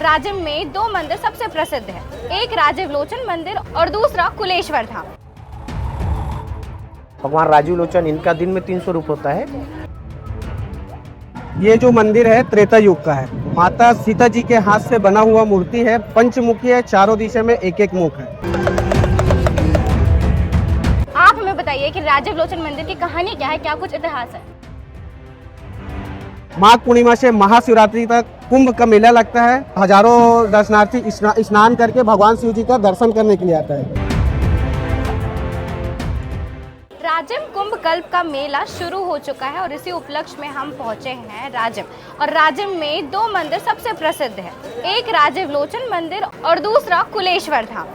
राजिम में दो मंदिर सबसे प्रसिद्ध है, एक राजीव लोचन मंदिर और दूसरा कुलेश्वर धाम। भगवान राजीव लोचन, इनका दिन में 300 रूप होता है। ये जो मंदिर है त्रेता युग का है। माता सीता जी के हाथ से बना हुआ मूर्ति है, पंचमुखी है, चारों दिशा में एक एक मुख है। आप हमें बताइए कि राजीव लोचन मंदिर की कहानी क्या है, क्या कुछ इतिहास है? माघ पूर्णिमा से महाशिवरात्रि तक कुंभ का मेला लगता है। हजारों दर्शनार्थी स्नान करके भगवान शिव जी का दर्शन करने के लिए आता है। राजिम कुंभ कल्प का मेला शुरू हो चुका है और इसी उपलक्ष्य में हम पहुंचे हैं राजिम। और राजिम में दो मंदिर सबसे प्रसिद्ध है, एक राजीव लोचन मंदिर और दूसरा कुलेश्वर धाम,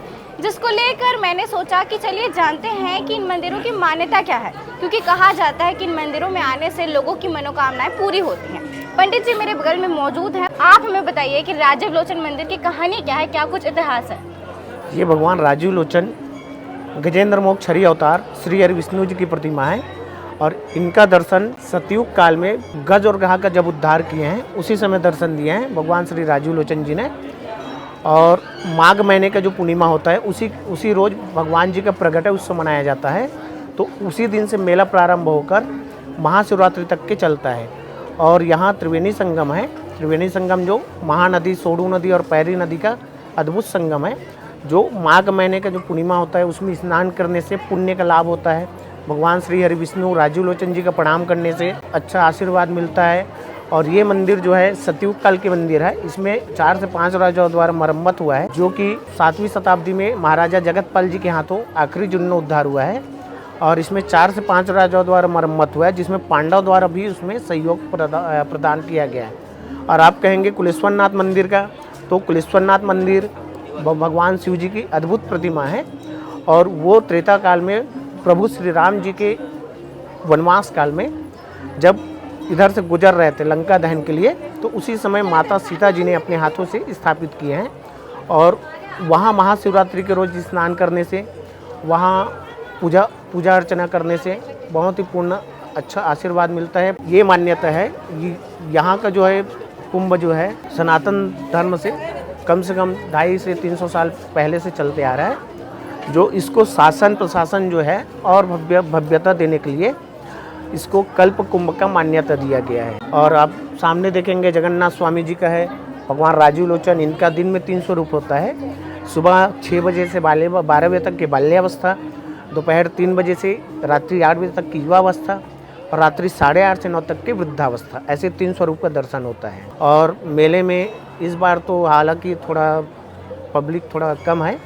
जिसको लेकर मैंने सोचा कि चलिए जानते हैं कि इन मंदिरों की मान्यता क्या है, क्योंकि कहा जाता है कि इन मंदिरों में आने से लोगों की मनोकामनाएं पूरी होती हैं। पंडित जी मेरे बगल में मौजूद हैं। आप हमें बताइए कि राजीव लोचन मंदिर की कहानी क्या है, क्या कुछ इतिहास है? ये भगवान राजीव लोचन गजेंद्र मोक्ष हरि अवतार श्री हरि विष्णु जी की प्रतिमा है और इनका दर्शन सतयुग काल में गज और ग्राह का जब उद्धार किए हैं उसी समय दर्शन दिए हैं भगवान श्री राजीव लोचन जी ने। और माघ महीने का जो पूर्णिमा होता है उसी रोज़ भगवान जी का प्रगट है, उससे मनाया जाता है। तो उसी दिन से मेला प्रारंभ होकर महाशिवरात्रि तक के चलता है। और यहाँ त्रिवेणी संगम है। त्रिवेणी संगम जो महानदी, सोडू नदी और पैरी नदी का अद्भुत संगम है, जो माघ महीने का जो पूर्णिमा होता है उसमें स्नान करने से पुण्य का लाभ होता है। भगवान श्री हरि विष्णु राजीव लोचन जी का प्रणाम करने से अच्छा आशीर्वाद मिलता है। और ये मंदिर जो है सतयुग काल के मंदिर है। इसमें 4 से 5 राजाओं द्वारा मरम्मत हुआ है, जो कि 7वीं शताब्दी में महाराजा जगतपाल जी के हाथों आखिरी जीर्णोद्धार उद्धार हुआ है। और इसमें 4 से 5 राजाओं द्वारा मरम्मत हुआ है, जिसमें पांडव द्वारा भी उसमें सहयोग प्रदान किया गया है। और आप कहेंगे कुलेश्वरनाथ मंदिर का, तो कुलेश्वरनाथ मंदिर भगवान शिव जी की अद्भुत प्रतिमा है। और वो त्रेता काल में प्रभु श्री राम जी के वनवास काल में जब इधर से गुजर रहे थे लंका दहन के लिए, तो उसी समय माता सीता जी ने अपने हाथों से स्थापित किए हैं। और वहाँ महाशिवरात्रि के रोज़ स्नान करने से, वहाँ पूजा अर्चना करने से बहुत ही पूर्ण अच्छा आशीर्वाद मिलता है। ये मान्यता है। यहाँ का जो है कुंभ जो है सनातन धर्म से कम 250 से 300 साल पहले से चलते आ रहा है, जो इसको शासन प्रशासन जो है और भव्यता देने के लिए इसको कल्प कुंभ का मान्यता दिया गया है। और आप सामने देखेंगे जगन्नाथ स्वामी जी का है। भगवान राजीव लोचन, इनका दिन में 300 रूप होता है। सुबह 6 बजे से 12 बजे तक की बाल्यावस्था, दोपहर 3 बजे से रात्रि 8 बजे तक की युवावस्था और रात्रि 8:30 से 9 तक की वृद्धावस्था, ऐसे 300 रूप का दर्शन होता है। और मेले में इस बार तो हालांकि थोड़ा पब्लिक थोड़ा कम है,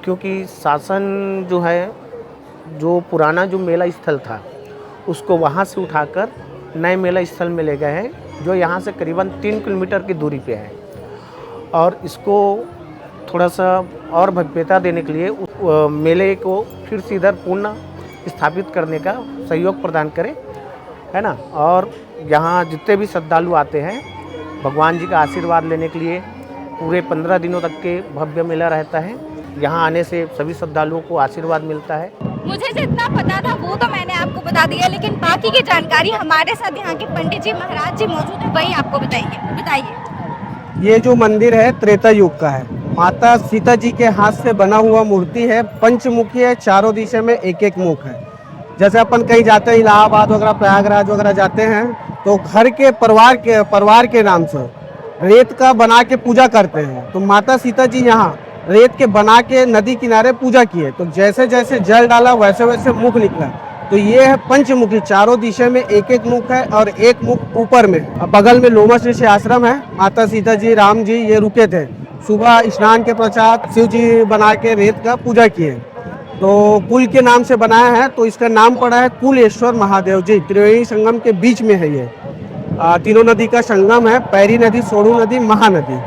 क्योंकि शासन जो है, जो पुराना जो मेला स्थल था उसको वहाँ से उठाकर नए मेला स्थल में ले गए हैं, जो यहाँ से करीबन 3 किलोमीटर की दूरी पे है। और इसको थोड़ा सा और भव्यता देने के लिए मेले को फिर से इधर पुनः स्थापित करने का सहयोग प्रदान करें, है ना। और यहाँ जितने भी श्रद्धालु आते हैं भगवान जी का आशीर्वाद लेने के लिए, पूरे 15 दिनों तक के भव्य मेला रहता है। यहाँ आने से सभी श्रद्धालुओं को आशीर्वाद मिलता है। मुझे जितना पता था वो तो मैंने आपको बता दिया, लेकिन बाकी की जानकारी हमारे साथ यहाँ के पंडित जी महाराज जी मौजूद है, वही आपको बताइए। ये जो मंदिर है त्रेता युग का है। माता सीता जी के हाथ से बना हुआ मूर्ति है, पंचमुखी है, चारों दिशा में एक एक मुख है। जैसे अपन कहीं जाते हैं, इलाहाबाद वगैरह, प्रयागराज वगैरह जाते हैं, तो घर के परिवार के नाम से रेत का बना के पूजा करते हैं। तो माता सीता जी यहाँ रेत के बना के नदी किनारे पूजा किए, तो जैसे जैसे जल डाला वैसे वैसे मुख निकला। तो ये है पंचमुखी, चारों दिशा में एक एक मुख है और एक मुख ऊपर में। बगल में लोमस ऋषि आश्रम है। माता सीता जी, राम जी ये रुके थे। सुबह स्नान के पश्चात शिव जी बना के रेत का पूजा किए, तो कुल के नाम से बनाया है, तो इसका नाम पड़ा है कुलेश्वर महादेव जी। त्रिवेणी संगम के बीच में है ये। तीनों नदी का संगम है, पैरी नदी, सोडू नदी, महानदी।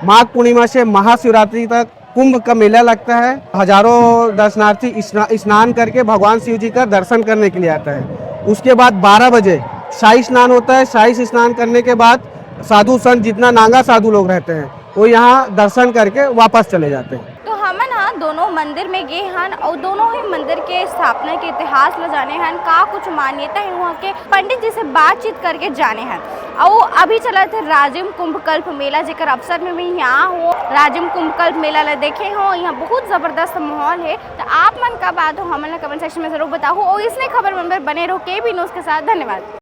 माघ पूर्णिमा से महाशिवरात्रि तक कुंभ का मेला लगता है। हजारों दर्शनार्थी स्नान करके भगवान शिव जी का दर्शन करने के लिए आता है। उसके बाद 12 बजे शाही स्नान होता है। शाही स्नान करने के बाद साधु संत, जितना नागा साधु लोग रहते हैं, वो यहाँ दर्शन करके वापस चले जाते हैं। तो हमन हाँ दोनों मंदिर में गए हन और दोनों ही मंदिर के स्थापना के इतिहास ला जाने हन, का कुछ मान्यता है वहाँ के पंडित जी से बातचीत करके जाने हन। और अभी चला थे राजिम कुंभकल्प मेला, जेकर अवसर में भी यहाँ हो राजिम कुंभकल्प मेला ला देखे हो। यहाँ बहुत जबरदस्त माहौल है। तो आप मन का बात हो हमारे कमेंट सेक्शन में जरूर बताओ और इसने खबर में बने रहो KB न्यूज़ के साथ। धन्यवाद।